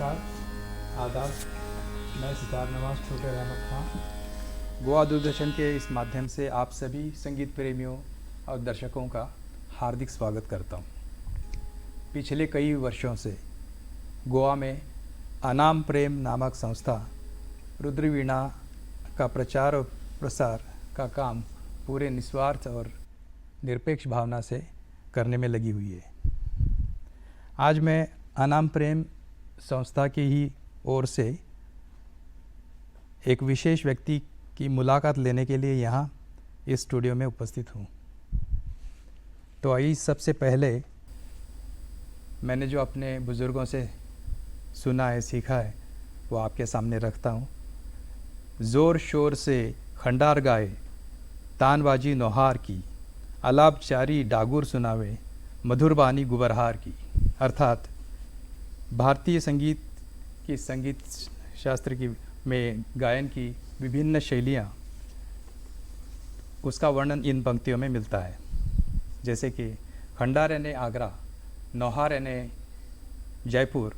नमस्कार, आदाब। मैं सितार नवाज छोटे रहमत खां गोवा दूरदर्शन के इस माध्यम से आप सभी संगीत प्रेमियों और दर्शकों का हार्दिक स्वागत करता हूं। पिछले कई वर्षों से गोवा में अनाम प्रेम नामक संस्था रुद्रवीणा का प्रचार और प्रसार का काम पूरे निस्वार्थ और निरपेक्ष भावना से करने में लगी हुई है। आज मैं अनाम प्रेम संस्था की ही ओर से एक विशेष व्यक्ति की मुलाकात लेने के लिए यहाँ इस स्टूडियो में उपस्थित हूँ। तो आइए सबसे पहले मैंने जो अपने बुज़ुर्गों से सुना है, सीखा है, वो आपके सामने रखता हूँ। ज़ोर शोर से खंडार गाए, तानबाजी नौहार की, अलाप चारी डागुर सुनावे, मधुर बानी गुबरहार की। अर्थात भारतीय संगीत की संगीत शास्त्र की में गायन की विभिन्न शैलियाँ, उसका वर्णन इन पंक्तियों में मिलता है। जैसे कि खंडार यानी आगरा, नौहार यानी जयपुर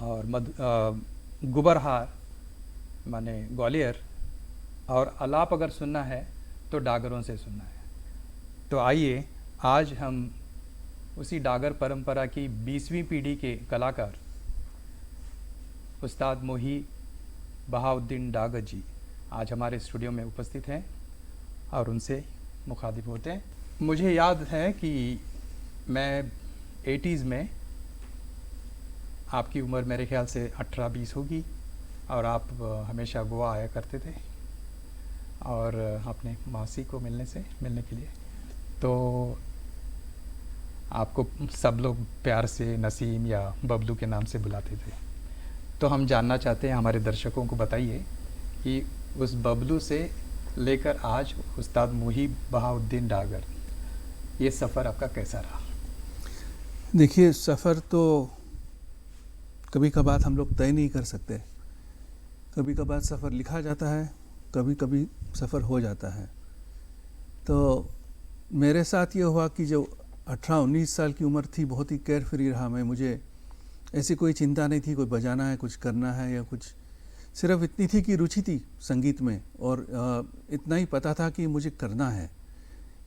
और गुबरहार माने ग्वालियर, और अलाप अगर सुनना है तो डागरों से सुनना है। तो आइए आज हम उसी डागर परंपरा की 20वीं पीढ़ी के कलाकार उस्ताद मोही बहाउद्दीन डागर जी आज हमारे स्टूडियो में उपस्थित हैं और उनसे मुखातिब होते हैं। मुझे याद है कि मैं 80s में, आपकी उम्र मेरे ख्याल से 18-20 होगी, और आप हमेशा गोवा आया करते थे और अपने मासी को मिलने के लिए। तो आपको सब लोग प्यार से नसीम या बबलू के नाम से बुलाते थे। तो हम जानना चाहते हैं, हमारे दर्शकों को बताइए कि उस बबलू से लेकर आज उस्ताद मोही बहाउद्दीन डागर, ये सफ़र आपका कैसा रहा? देखिए, सफ़र तो कभी कभार हम लोग तय नहीं कर सकते। कभी कभार सफ़र लिखा जाता है, कभी कभी सफ़र हो जाता है। तो मेरे साथ ये हुआ कि जो 18-19 साल की उम्र थी, बहुत ही केयर फ्री रहा मैं। मुझे ऐसी कोई चिंता नहीं थी, कोई बजाना है, कुछ करना है या कुछ। सिर्फ इतनी थी कि रुचि थी संगीत में, और इतना ही पता था कि मुझे करना है।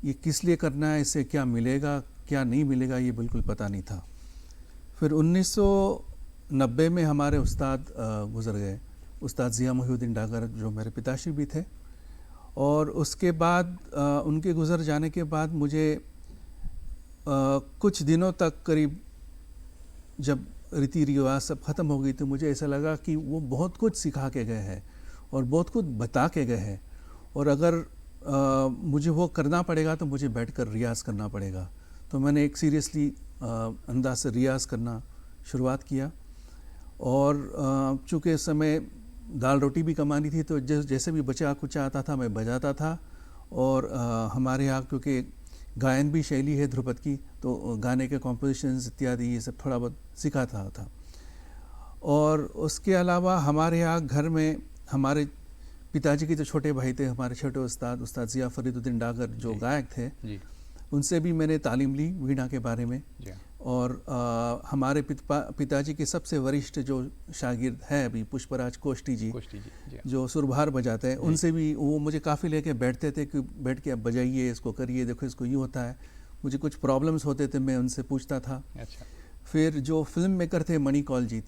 ये किस लिए करना है, इससे क्या मिलेगा क्या नहीं मिलेगा, ये बिल्कुल पता नहीं था। फिर 1990 में हमारे उस्ताद गुज़र गए, उस्ताद ज़िया मोहीउद्दीन डागर, जो मेरे पिताश्री भी थे। और उसके बाद उनके गुज़र जाने के बाद मुझे कुछ दिनों तक, करीब जब रीति रिवाज सब ख़त्म हो गई, तो मुझे ऐसा लगा कि वो बहुत कुछ सिखा के गए हैं और बहुत कुछ बता के गए हैं, और अगर मुझे वो करना पड़ेगा तो मुझे बैठकर रियाज़ करना पड़ेगा। तो मैंने एक सीरियसली अंदाज से रियाज़ करना शुरुआत किया। और चूँकि इस समय दाल रोटी भी कमानी थी, तो जैसे भी बचा कुछ आता था मैं बजाता था। और हमारे यहाँ क्योंकि गायन भी शैली है ध्रुपद की, तो गाने के कॉम्पोजिशंस इत्यादि ये सब थोड़ा बहुत सिखाता था। और उसके अलावा हमारे यहाँ घर में हमारे पिताजी के जो छोटे भाई थे, हमारे छोटे उस्ताद ज़िया फरीदुद्दीन डागर, जो गायक थे, उनसे भी मैंने तालीम ली वीणा के बारे में। और हमारे पिताजी के सबसे वरिष्ठ जो शागिर्द है अभी, पुष्पराज कोष्टी जी, जो सुरभार बजाते हैं, उनसे भी वो मुझे काफ़ी लेके बैठते थे कि बैठ के आप बजाइए, इसको करिए, देखो इसको यूँ होता है। मुझे कुछ प्रॉब्लम्स होते थे, मैं उनसे पूछता था। अच्छा। फिर जो फिल्म मेकर थे मणि कौलजीत,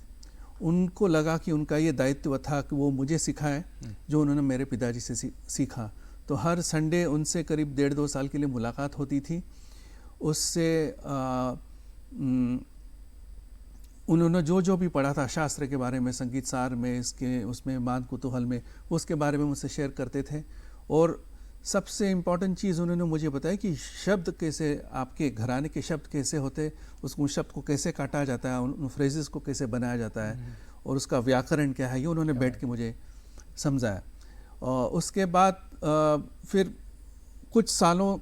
उनको लगा कि उनका ये दायित्व था कि वो मुझे सिखाए जो उन्होंने मेरे पिताजी से सीखा। तो हर संडे उनसे करीब 1.5-2 साल के लिए मुलाकात होती थी। उससे उन्होंने जो भी पढ़ा था शास्त्र के बारे में, संगीत सार में, इसके उसमें मान कुतूहल में, उसके बारे में मुझसे शेयर करते थे। और सबसे इम्पॉर्टेंट चीज़ उन्होंने मुझे बताया कि शब्द कैसे, आपके घराने के शब्द कैसे होते, उन शब्द को कैसे काटा जाता है, उन फ्रेजेस को कैसे बनाया जाता है, और उसका व्याकरण क्या है, ये उन्होंने बैठ के मुझे समझाया। और उसके बाद फिर कुछ सालों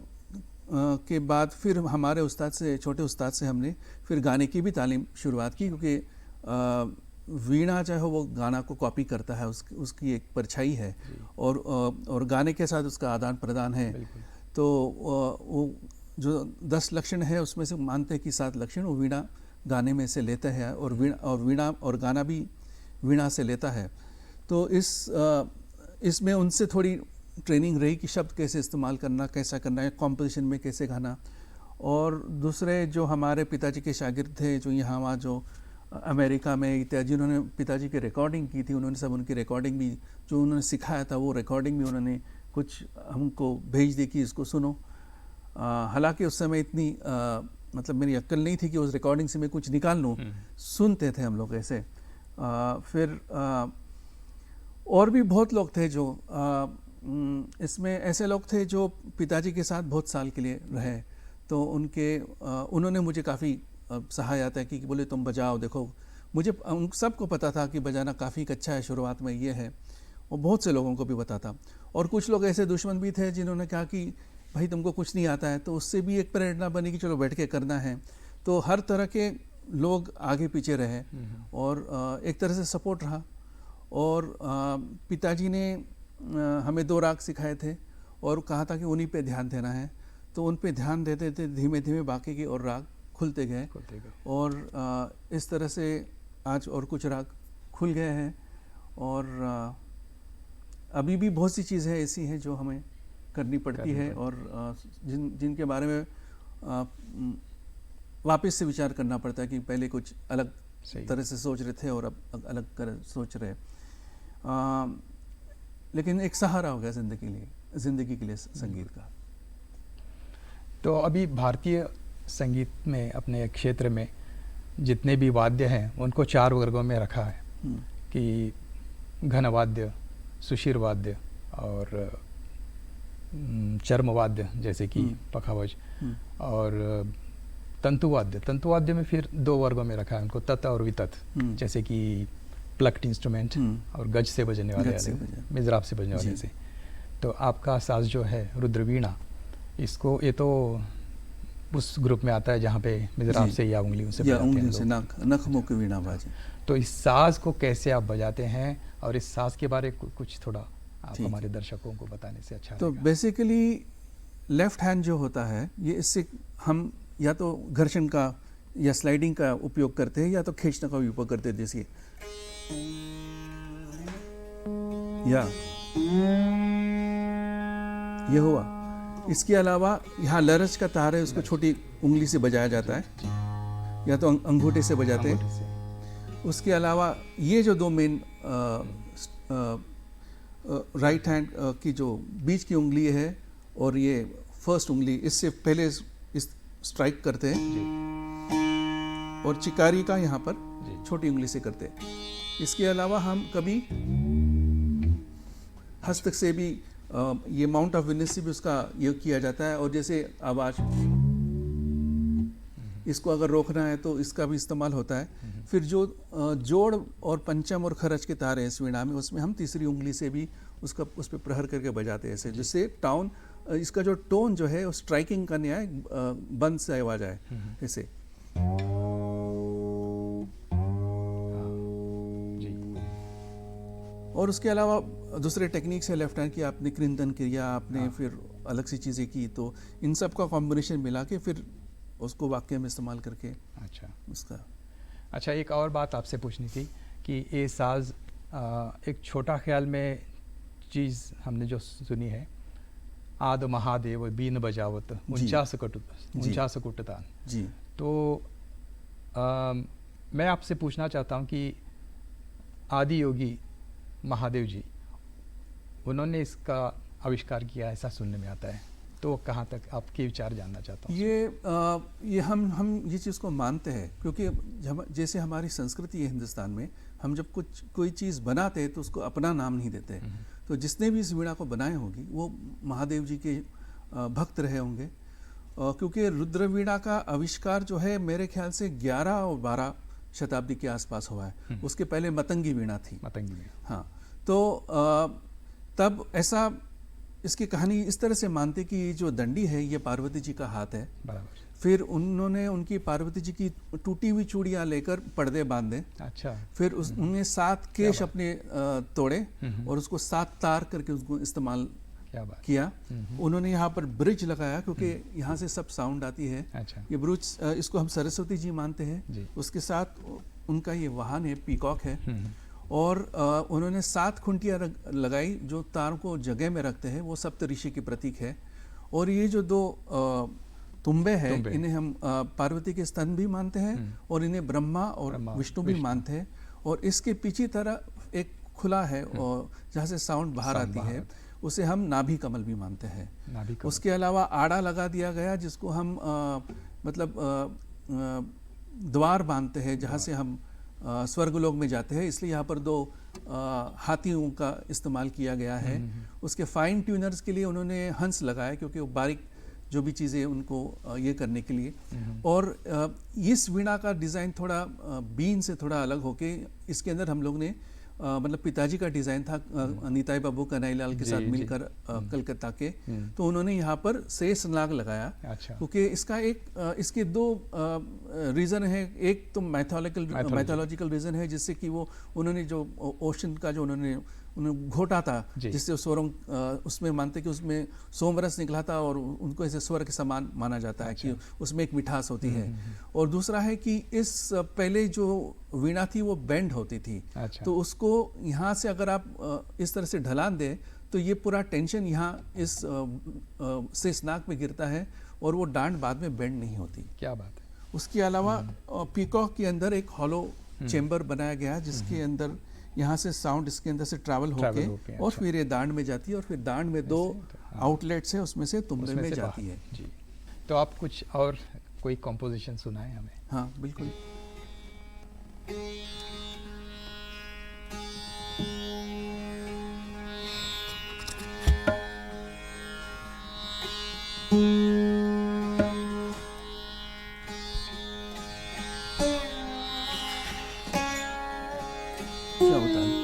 के बाद फिर हमारे उस्ताद से, छोटे उस्ताद से हमने फिर गाने की भी तालीम शुरुआत की, क्योंकि वीणा चाहे वो गाना को कॉपी करता है, उसकी एक परछाई है, और गाने के साथ उसका आदान प्रदान है। तो वो जो 10 लक्षण है उसमें से मानते हैं कि 7 लक्षण वो वीणा गाने में से लेता है, और वीणा और गाना भी वीणा से लेता है। तो इसमें उनसे थोड़ी ट्रेनिंग रही कि शब्द कैसे इस्तेमाल करना, कैसा करना है, कॉम्पोजिशन में कैसे गाना। और दूसरे जो हमारे पिताजी के शागिर्द थे, जो यहाँ वहाँ जो अमेरिका में इत्यादि, जिन्होंने पिताजी की रिकॉर्डिंग की थी, उन्होंने सब उनकी रिकॉर्डिंग भी जो उन्होंने सिखाया था वो रिकॉर्डिंग भी उन्होंने कुछ हमको भेज दी कि इसको सुनो। हालांकि उस समय इतनी मतलब मेरी अक्ल नहीं थी कि उस रिकॉर्डिंग से मैं कुछ निकाल लूँ। सुनते थे हम लोग ऐसे। फिर और भी बहुत लोग थे जो इसमें ऐसे लोग थे जो पिताजी के साथ बहुत साल के लिए रहे। तो उन्होंने मुझे काफ़ी सहायता की कि बोले तुम बजाओ, देखो। मुझे उन सबको पता था कि बजाना काफ़ी अच्छा है, शुरुआत में ये है, और बहुत से लोगों को भी पता था। और कुछ लोग ऐसे दुश्मन भी थे जिन्होंने कहा कि भाई तुमको कुछ नहीं आता है, तो उससे भी एक प्रेरणा बनी कि चलो बैठ के करना है। तो हर तरह के लोग आगे पीछे रहे और एक तरह से सपोर्ट रहा। और पिताजी ने हमें 2 राग सिखाए थे और कहा था कि उन्हीं पे ध्यान देना है। तो उन पे ध्यान देते थे, धीमे धीमे बाकी के और राग खुलते गए। और इस तरह से आज और कुछ राग खुल गए हैं। और अभी भी बहुत सी चीज़ें ऐसी हैं जो हमें करनी पड़ती है, और जिनके बारे में वापस से विचार करना पड़ता है कि पहले कुछ अलग तरह से सोच रहे थे और अब अलग कर सोच रहे। लेकिन एक सहारा हो गया जिंदगी के लिए संगीत का। तो अभी भारतीय संगीत में अपने क्षेत्र में जितने भी वाद्य हैं उनको 4 वर्गों में रखा है कि घन वाद्य, सुशीर वाद्य और चर्म वाद्य जैसे कि पखावज, और तंतुवाद्य में फिर 2 वर्गों में रखा है उनको, तत् और वितत, जैसे कि प्लक्ड इंस्ट्रूमेंट और गज से बजने वाले, मिजराब से बजने वाले से। तो आपका साज जो है रुद्रवीणा, इसको ये तो उस ग्रुप में आता है जहाँ पे मिजराब से या उंगलियों से नख मुख वीणा बाजे। तो इस साज को कैसे आप बजाते हैं, और इस साज के बारे में कुछ थोड़ा आप हमारे दर्शकों को बताने से अच्छा तो बेसिकली लेफ्ट हैंड जो होता है, ये इससे हम या तो घर्षण का या स्लाइडिंग का उपयोग करते हैं, या तो खींचने का भी उपयोग करते हैं। जैसे या ये हुआ। इसके अलावा यहाँ लरज का तार है, उसको छोटी उंगली से बजाया जाता है, या तो अंगूठे से बजाते हैं। उसके अलावा ये जो 2 मेन राइट हैंड की जो बीच की उंगली है और ये फर्स्ट उंगली, इससे पहले इस स्ट्राइक करते हैं, और चिकारी का यहाँ पर छोटी उंगली से करते हैं। इसके अलावा हम कभी हस्त से भी ये माउंट ऑफ विनेस से भी उसका ये किया जाता है। और जैसे आवाज, इसको अगर रोकना है तो इसका भी इस्तेमाल होता है। फिर जो जोड़ और पंचम और खरच के तार हैं इस वीणा में, उसमें हम तीसरी उंगली से भी उस पर प्रहर करके बजाते हैं ऐसे, जिससे टाउन इसका जो टोन जो है स्ट्राइकिंग का न्याय बंद से आवाज आए ऐसे। और उसके अलावा दूसरे टेक्निक्स है लेफ्ट हैंड की, आपने कृंतन क्रिया, आपने फिर अलग सी चीज़ें की, तो इन सब का कॉम्बिनेशन मिला के फिर उसको वाक्य में इस्तेमाल करके उसका। अच्छा, एक और बात आपसे पूछनी थी कि ये साज एक छोटा ख्याल में चीज़ हमने जो सुनी है, आद महादेव बीन बजावत 49 कुटतान जी। तो मैं आपसे पूछना चाहता हूँ कि आदि योगी महादेव जी, उन्होंने इसका आविष्कार किया, ऐसा सुनने में आता है। तो कहाँ तक आपके विचार जानना चाहता हूँ। ये हम ये चीज़ को मानते हैं, क्योंकि जैसे हमारी संस्कृति है हिंदुस्तान में, हम जब कोई चीज़ बनाते हैं तो उसको अपना नाम नहीं देते। तो जिसने भी इस वीणा को बनाए होगी वो महादेव जी के भक्त रहे होंगे, क्योंकि रुद्र वीणा का आविष्कार जो है मेरे ख्याल से 11 और 12 शताब्दी के आसपास हुआ है। उसके पहले मतंगी वीणा थी। हाँ, तो तब ऐसा इसकी कहानी इस तरह से मानते कि जो दंडी है ये पार्वती जी का हाथ है। फिर उन्होंने उनकी पार्वती जी की टूटी हुई चूड़ियाँ लेकर पर्दे बांधे। अच्छा। फिर उन्हें 7 केश अपने तोड़े और उसको 7 तार करके उसको इस्तेमाल क्या बात। किया। उन्होंने यहाँ पर ब्रिज लगाया क्योंकि यहाँ से सब साउंड आती है। अच्छा। ये ब्रिज इसको हम सरस्वती जी मानते हैं जी। उसके साथ उनका ये वाहन है, पीकॉक है। और उन्होंने 7 खुंटियाँ लगाई जो तारों को जगह में रखते हैं, वो सप्तऋषि की प्रतीक है। और ये जो 2 तुम्बे हैं, इन्हें हम पार्वती के स्तन भी मानते हैं और इन्हें ब्रह्मा और विष्णु भी मानते हैं। और इसके पीछे तरफ एक खुला है और जहाँ से साउंड बाहर आती है, उसे हम नाभि कमल भी मानते हैं। उसके अलावा आड़ा लगा दिया गया जिसको हम द्वार मानते हैं, जहाँ से हम स्वर्गलोक में जाते हैं, इसलिए यहाँ पर 2 हाथियों का इस्तेमाल किया गया है। उसके फाइन ट्यूनर्स के लिए उन्होंने हंस लगाया क्योंकि वो बारीक जो भी चीज़ें उनको ये करने के लिए। और इस वीणा का डिज़ाइन थोड़ा बीन से थोड़ा अलग होके इसके अंदर हम लोग ने मतलब पिताजी का डिज़ाइन था नीताई बाबू कन्हैयालाल के साथ मिलकर कलकत्ता के, तो उन्होंने यहाँ पर शेष नाग लगाया। अच्छा। क्योंकि इसके 2 रीज़न है। एक तो मैथोलॉजिकल रीज़न है जिससे कि वो उन्होंने जो ओशन का जो उन्होंने घोटा था, जिससे स्वरंग उसमें मानते कि उसमें सोमरस निकला था और उनको ऐसे स्वर के समान माना जाता है। कि उसमें एक मिठास होती है। और दूसरा है कि इस पहले जो वीणा थी वो बेंड होती थी। अच्छा। तो उसको यहाँ से अगर आप इस तरह से ढलान दें तो ये पूरा टेंशन यहाँ इस शेषनाग पे गिरता है और वो डांड बाद में बेंड नहीं होती। क्या बात है। उसके अलावा पीकॉक के अंदर एक हॉलो चेम्बर बनाया गया जिसके अंदर यहाँ से साउंड इसके अंदर से ट्रैवल होके और फिर ये दांड में जाती है और फिर दांड में 2 आउटलेट्स है, उसमें से तुमरे में जाती है। जी। तो आप कुछ और कोई कॉम्पोजिशन सुनाएं हमें। हाँ बिल्कुल। क्या होता है?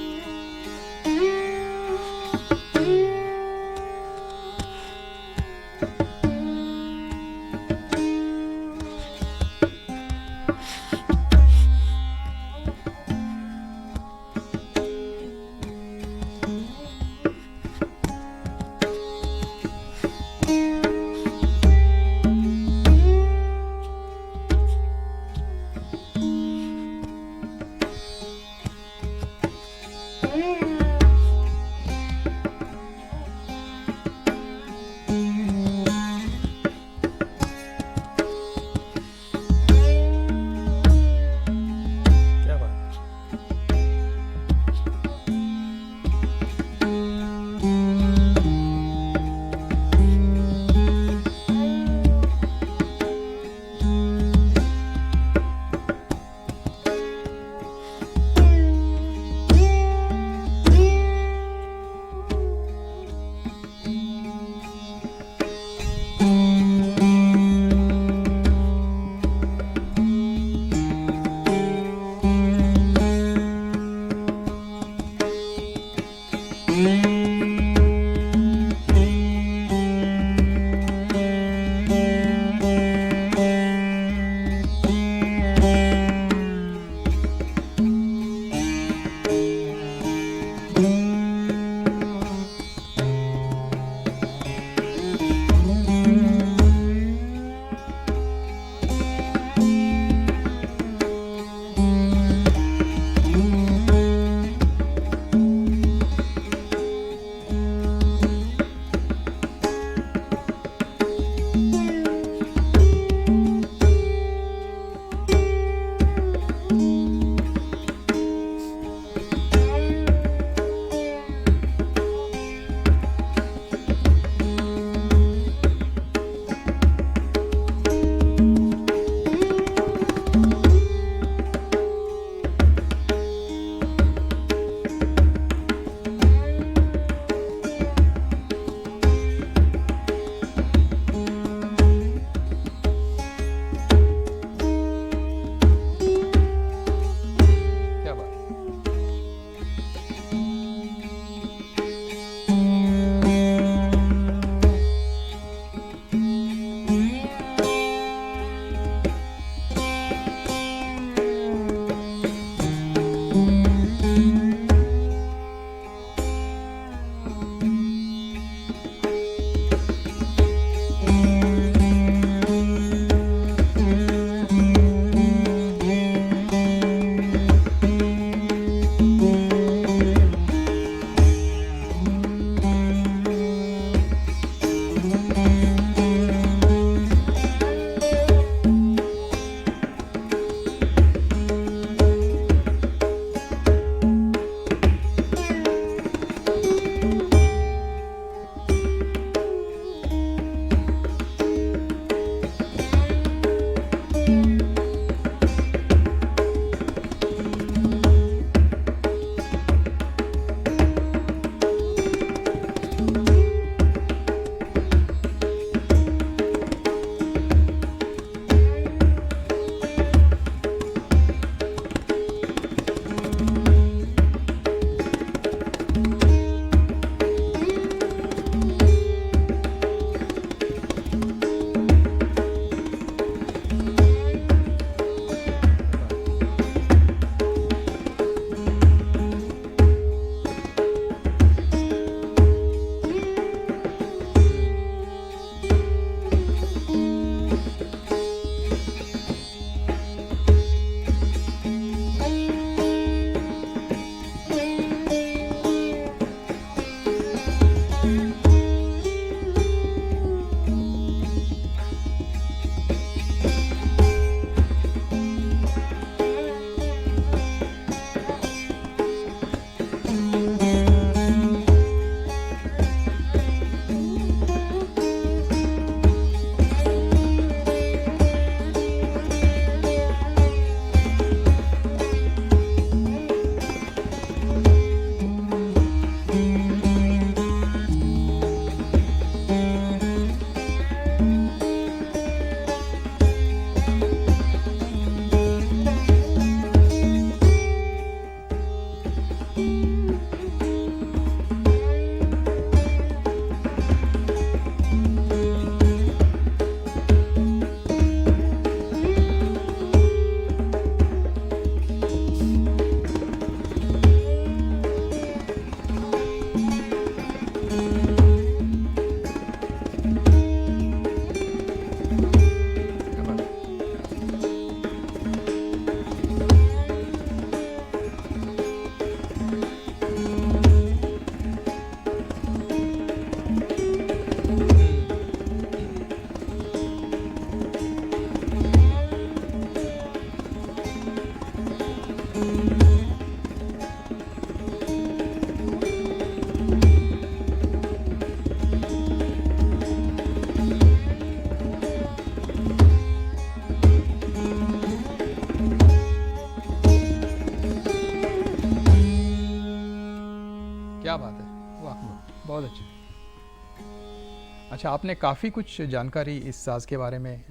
अच्छा, आपने काफ़ी कुछ जानकारी इस साज़ के बारे में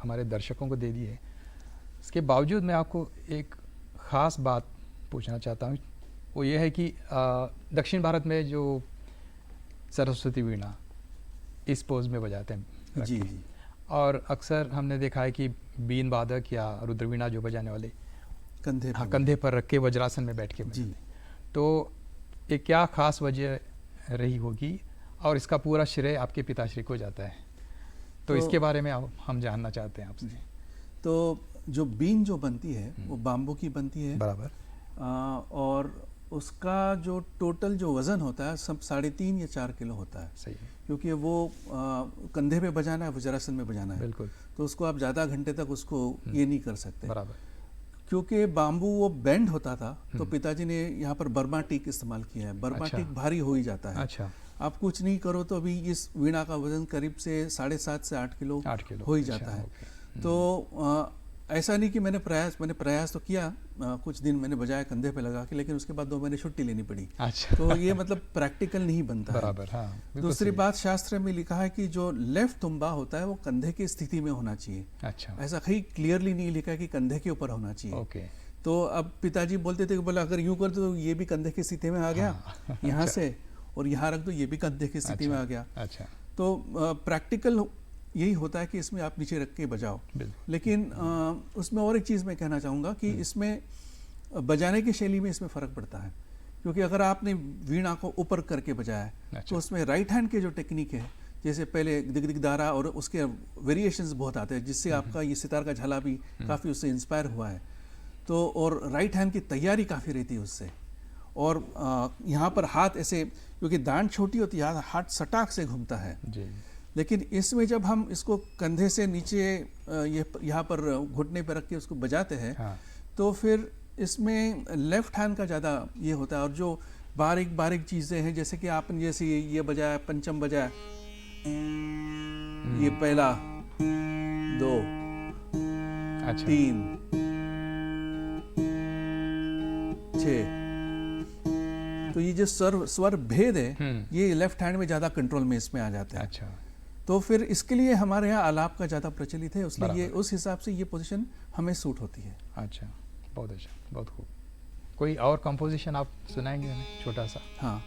हमारे दर्शकों को दे दी है। इसके बावजूद मैं आपको एक ख़ास बात पूछना चाहता हूँ, वो ये है कि दक्षिण भारत में जो सरस्वती वीणा इस पोज़ में बजाते हैं रख जी के, जी और अक्सर हमने देखा है कि बीन वादक या रुद्रवीणा जो बजाने वाले कंधे हाँ पे कंधे पर रख के वज्रासन में बैठ के जी। बजाते हैं। तो ये क्या ख़ास वजह रही होगी और इसका पूरा श्रेय आपके पिताश्री को जाता है, तो इसके बारे में हम जानना चाहते हैं आपसे। तो जो बीन जो बनती है वो बाम्बू की बनती है बराबर। और उसका जो टोटल जो वज़न होता है सब 3.5 या 4 किलो होता है, सही है, क्योंकि वो कंधे पे बजाना है, वज्रासन में बजाना है, बिल्कुल तो उसको आप ज़्यादा घंटे तक उसको ये नहीं कर सकते। बराबर। क्योंकि बाम्बू वो बेंड होता था तो पिताजी ने यहाँ पर बर्मा टीक इस्तेमाल किया है। बर्मा अच्छा। टीक भारी हो ही जाता है, अच्छा, आप कुछ नहीं करो तो अभी इस वीणा का वजन करीब से 7.5 से 8 किलो 8 किलो हो ही अच्छा, जाता है। ओके। तो ऐसा नहीं कि मैंने प्रयास तो किया, कुछ दिन मैंने बजाया कंधे पे लगा के, लेकिन उसके बाद 2 महीने छुट्टी लेनी पड़ी। अच्छा, तो ये मतलब प्रैक्टिकल नहीं बनता है। बराबर, हाँ बिल्कुल दूसरी सही। बात, शास्त्र में लिखा है कि जो लेफ्ट तुम्बा होता है वो कंधे की स्थिति में होना चाहिए। अच्छा, ऐसा कहीं क्लियरली नहीं लिखा है कि कंधे के ऊपर होना चाहिए। ओके, तो अब पिताजी बोलते थे कि बोला अगर यूं कर तो ये भी कंधे की स्थिति में आ गया, हाँ, यहाँ से, और यहाँ रख दो ये भी कंधे की स्थिति में आ गया। अच्छा, तो प्रैक्टिकल यही होता है कि इसमें आप नीचे रख के बजाओ। बिल्कुल, लेकिन उसमें और एक चीज़ मैं कहना चाहूँगा कि इसमें बजाने की शैली में इसमें फ़र्क पड़ता है, क्योंकि अगर आपने वीणा को ऊपर करके बजाया है अच्छा। तो उसमें राइट हैंड के जो टेक्निक है, जैसे पहले दिग दिग दारा और उसके वेरिएशंस बहुत आते हैं, जिससे आपका ये सितार का झाला भी काफ़ी उससे इंस्पायर हुआ है। तो और राइट हैंड की तैयारी काफ़ी रहती है उससे, और यहाँ पर हाथ ऐसे, क्योंकि दांड छोटी होती है, हाथ सटाक से घूमता है। जी, लेकिन इसमें जब हम इसको कंधे से नीचे ये यहाँ पर घुटने पर रख के उसको बजाते हैं, हाँ, तो फिर इसमें लेफ्ट हैंड का ज़्यादा ये होता है। और जो बारीक बारीक चीज़ें हैं, जैसे कि आपने जैसे ये बजाया, पंचम बजाया, ये पहला 2 अच्छा, 3 6, तो ये जो स्वर भेद है ये लेफ्ट हैंड में ज़्यादा कंट्रोल में इसमें आ जाता है। अच्छा, तो फिर इसके लिए हमारे यहाँ आलाप का ज़्यादा प्रचलित है, इसलिए ये बराबर। उस हिसाब से ये पोजीशन हमें सूट होती है। अच्छा, बहुत अच्छा, बहुत खूब। कोई और कंपोजिशन आप सुनाएंगे हमें छोटा सा? हाँ,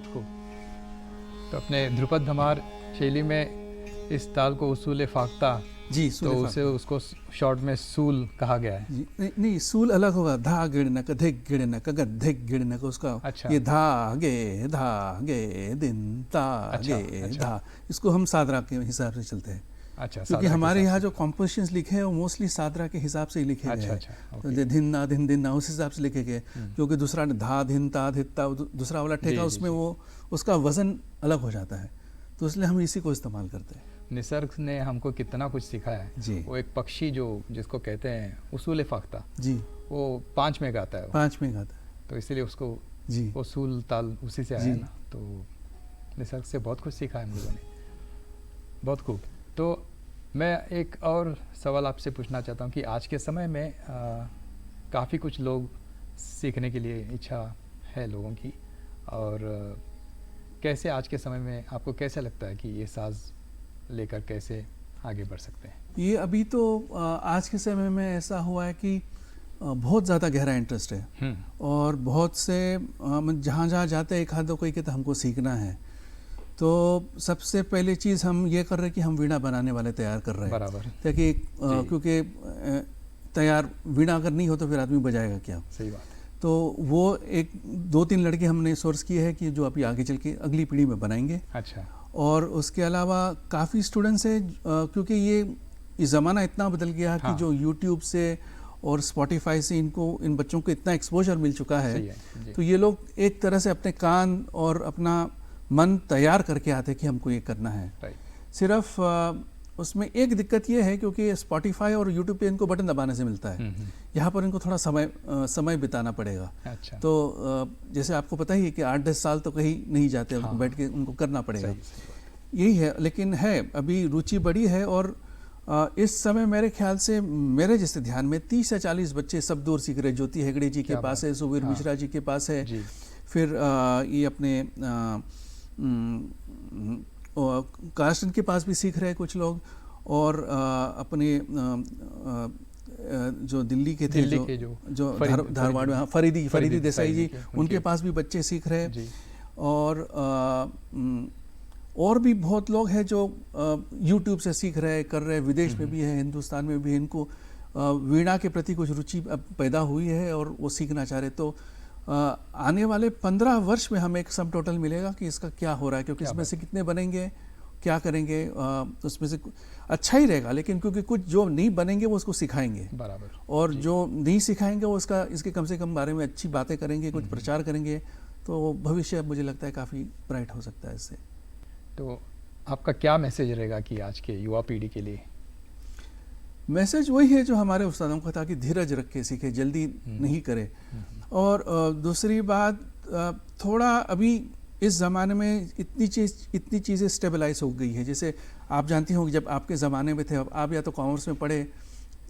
खूब। तो अपने ध्रुपद धमार शैली में इस ताल को उसूल फाख्ता, जी, तो सूल उसे उसको शॉर्ट में सूल कहा गया है। जी, नहीं, सूल अलग होगा, धा गिड़नक धिक गिड़नक धिक गिड़नक उसका। अच्छा। ये धा गे दिन ता अच्छा, गे अच्छा। धा, इसको हम सादरा के हिसाब से चलते हैं, अच्छा, क्योंकि सादरा के हमारे हिसाब यहाँ से। जो कॉम्पोजिशंस लिखे हैं वो मोस्टली सादरा के हिसाब से ही लिखे गए अच्छा, हैं। अच्छा, तो ओके। जो धिन ना उस हिसाब से लिखे गए, क्योंकि दूसरा धा धिन ता धित्ता दूसरा वाला ठेका, जी, उसमें जी। वो उसका वजन अलग हो जाता है, तो इसलिए हम इसी को इस्तेमाल करते हैं। निसर्ग ने हमको कितना कुछ सिखाया है। जी। वो एक पक्षी जो जिसको कहते हैं उसूल फाख्ता, जी, वो 5 में गाता है वो। 5 में गाता है। तो इसीलिए उसको जी, उसूल ताल उसी से आया जी। है ना। तो निसर्ग से बहुत कुछ सीखा है हम लोगों ने। बहुत खूब। तो मैं एक और सवाल आपसे पूछना चाहता हूँ कि आज के समय में काफ़ी कुछ लोग सीखने के लिए इच्छा है लोगों की, और कैसे आज के समय में आपको कैसे लगता है कि ये साज लेकर कैसे आगे बढ़ सकते हैं? ये अभी तो आज के समय में ऐसा हुआ है कि बहुत ज़्यादा गहरा इंटरेस्ट है, और बहुत से जहाँ जहाँ जाते हैं एक आध कोई कहता हमको सीखना है, तो सबसे पहली चीज़ हम ये कर रहे हैं कि हम वीणा बनाने वाले तैयार कर रहे हैं। बराबर। ताकि क्योंकि तैयार वीणा अगर नहीं हो तो फिर आदमी बजाएगा क्या। सही बात है। तो वो एक 2-3 लड़के हमने सोर्स किए हैं कि जो अभी आगे चल के अगली पीढ़ी में बनाएंगे। अच्छा। और उसके अलावा काफ़ी स्टूडेंट्स हैं, क्योंकि ये ज़माना इतना बदल गया है हाँ। कि जो यूट्यूब से और स्पॉटिफाई से इन बच्चों को इतना एक्सपोजर मिल चुका है, सही है जी। तो ये लोग एक तरह से अपने कान और अपना मन तैयार करके आते हैं कि हमको ये करना है। राइट। सिर्फ उसमें एक दिक्कत ये है क्योंकि स्पॉटिफाई और यूट्यूब पे इनको बटन दबाने से मिलता है, यहाँ पर इनको थोड़ा समय बिताना पड़ेगा। अच्छा। तो जैसे आपको पता ही है कि 8-10 साल तो कहीं नहीं जाते, हाँ। बैठ के उनको करना पड़ेगा। सही। यही है, लेकिन है अभी रुचि बड़ी है, और इस समय मेरे ख्याल से मेरे जैसे ध्यान में 30 या 40 बच्चे सब दूर सीख रहे। ज्योति हेगड़े जी के पास है, सुबीर हाँ। मिश्रा जी के पास है जी। फिर ये अपने कास्टन के पास भी सीख रहे हैं कुछ लोग, और अपने जो दिल्ली के थे, जो धारवाड़ में, हाँ, फरीदी देसाई जी, उनके पास भी बच्चे सीख रहे हैं। और भी बहुत लोग हैं जो यूट्यूब से सीख रहे हैं, कर रहे हैं, विदेश में भी है, हिंदुस्तान में भी इनको वीणा के प्रति कुछ रुचि अब पैदा हुई है और वो सीखना चाह रहे। तो आने वाले 15 वर्ष में हमें एक सम टोटल मिलेगा कि इसका क्या हो रहा है, क्योंकि इसमें से कितने बनेंगे, क्या करेंगे, उसमें से अच्छा ही रहेगा, लेकिन क्योंकि कुछ जो नहीं बनेंगे वो उसको सिखाएंगे, बराबर, और जो नहीं सिखाएंगे वो इसके कम से कम बारे में अच्छी बातें करेंगे, कुछ प्रचार करेंगे, तो भविष्य मुझे लगता है काफ़ी ब्राइट हो सकता है इससे। तो आपका क्या मैसेज रहेगा कि आज के युवा पीढ़ी के लिए? मैसेज वही है जो हमारे उस्तादों का था कि धीरज रख के सीखे, जल्दी नहीं करे। और दूसरी बात, थोड़ा अभी इस ज़माने में इतनी चीज़ें स्टेबलाइज हो गई है। जैसे आप जानती होंगी, जब आपके ज़माने में थे, आप या तो कॉमर्स में पढ़े,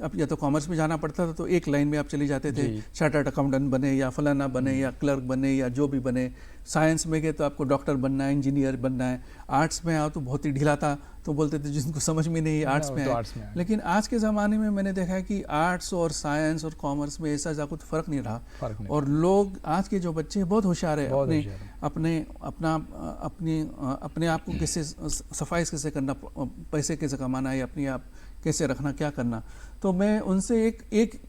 अब या तो कॉमर्स में जाना पड़ता था तो एक लाइन में आप चले जाते थे, चार्टर्ड अकाउंटेंट बने या फलाना बने या क्लर्क बने या जो भी बने। साइंस में गए तो आपको डॉक्टर बनना है, इंजीनियर बनना है। आर्ट्स में आओ तो बहुत ही ढीला था, तो बोलते थे जिनको समझ में नहीं आर्ट्स में है। लेकिन आज के ज़माने में मैंने देखा है कि आर्ट्स और साइंस और कॉमर्स में ऐसा कुछ फ़र्क नहीं रहा, और लोग आज के जो बच्चे बहुत होशियार है, अपने आप को कैसे सफाई कैसे करना, पैसे कैसे कमाना है, अपने आप कैसे रखना, क्या करना। तो मैं उनसे एक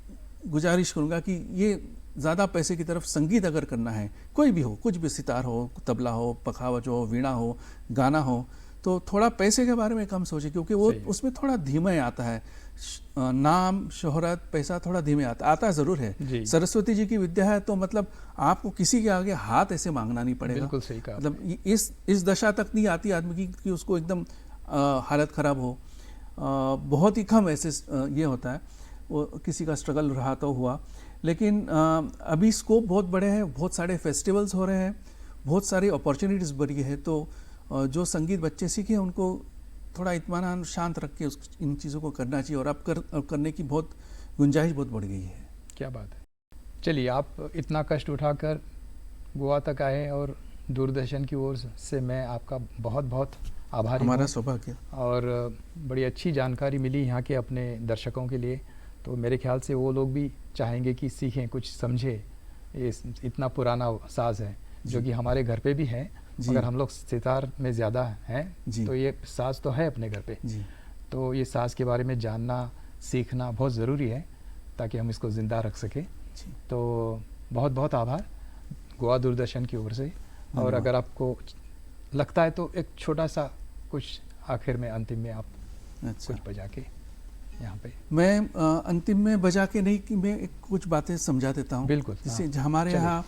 गुजारिश करूँगा कि ये ज़्यादा पैसे की तरफ संगीत अगर करना है, कोई भी हो, कुछ भी, सितार हो, तबला हो, पखावज हो, वीणा हो, गाना हो, तो थोड़ा पैसे के बारे में कम सोचे, क्योंकि वो उसमें थोड़ा धीमे आता है। नाम, शोहरत, पैसा थोड़ा धीमे आता ज़रूर है। सरस्वती जी की विद्या है तो मतलब आपको किसी के आगे हाथ ऐसे मांगना नहीं पड़ेगा। बिल्कुल सही कहा। मतलब इस दशा तक नहीं आती आदमी की कि उसको एकदम हालत ख़राब हो। बहुत ही कम ऐसे ये होता है, वो किसी का स्ट्रगल रहा तो हुआ। लेकिन अभी स्कोप बहुत बड़े हैं, बहुत सारे फेस्टिवल्स हो रहे हैं, बहुत सारी अपॉर्चुनिटीज़ बढ़ी है। तो जो संगीत बच्चे सीखे उनको थोड़ा इत्मीनान, शांत रख के इन चीज़ों को करना चाहिए, और अब करने की बहुत गुंजाइश बहुत बढ़ गई है। क्या बात है। चलिए, आप इतना कष्ट उठाकर गोवा तक आए, और दूरदर्शन की ओर से मैं आपका बहुत बहुत आभारी हूँ। हमारा सौभाग्य। और बड़ी अच्छी जानकारी मिली यहाँ के अपने दर्शकों के लिए। तो मेरे ख्याल से वो लोग भी चाहेंगे कि सीखें, कुछ समझें। ये इतना पुराना साज है जो कि हमारे घर पे भी है, जी। मगर हम लोग सितार में ज़्यादा हैं, जी। तो ये साज तो है अपने घर पे, जी। तो ये साज के बारे में जानना सीखना बहुत ज़रूरी है ताकि हम इसको ज़िंदा रख सकें। जी। तो बहुत बहुत आभार गोवा दूरदर्शन की ओर से। और धन्यवाद। अगर आपको लगता है तो एक छोटा सा कुछ आखिर में अंतिम में आप अच्छा, कुछ बजा के यहाँ पे। मैं अंतिम में बजा के नहीं कि मैं कुछ बातें समझा देता हूँ। बिल्कुल, जैसे हाँ। हमारे चलिए। यहाँ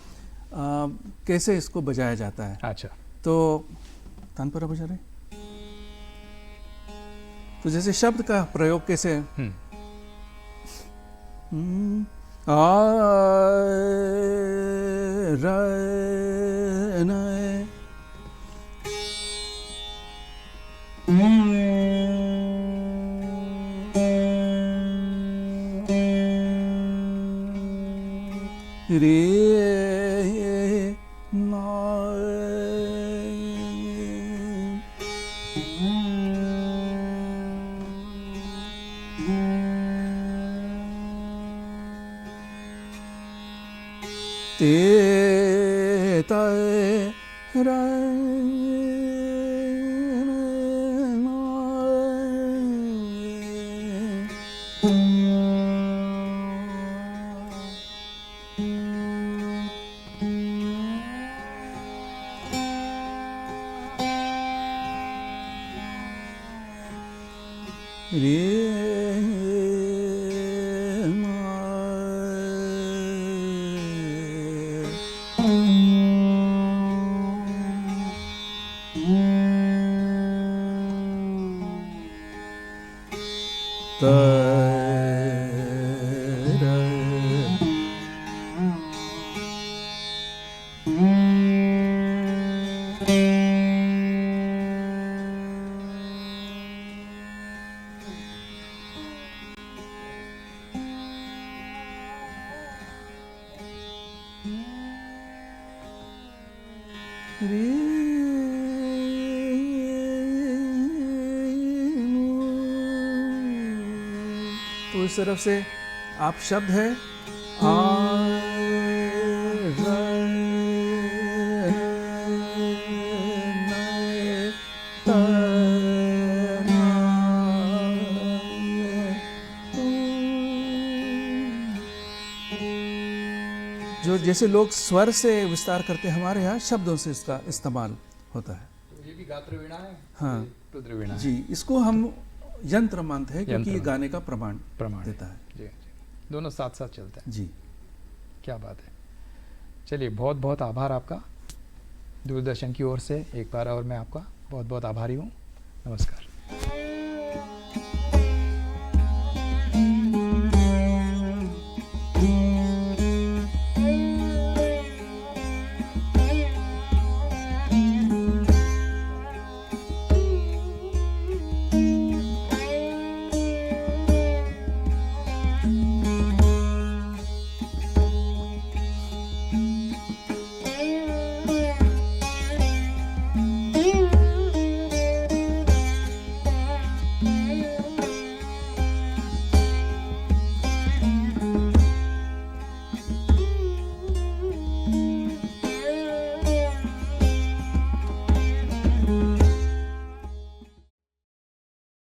कैसे इसको बजाया जाता है। अच्छा। तो तानपुरा बजा रहे, तो जैसे शब्द का प्रयोग कैसे आ र न रे ना ते तय रा तो इस तरफ से आप शब्द है जो जैसे लोग स्वर से विस्तार करते हैं, हमारे यहाँ शब्दों से इसका इस्तेमाल होता है। तो ये भी गात्र वीणा है। हाँ रुद्र वीणा जी, इसको हम यंत्र मानते हैं क्योंकि ये यंत्र गाने का प्रमाण प्रमाण देता है। जी, जी। दोनों साथ साथ चलते हैं। जी, क्या बात है। चलिए, बहुत बहुत आभार आपका दूरदर्शन की ओर से। एक बार और मैं आपका बहुत बहुत आभारी हूँ। नमस्कार।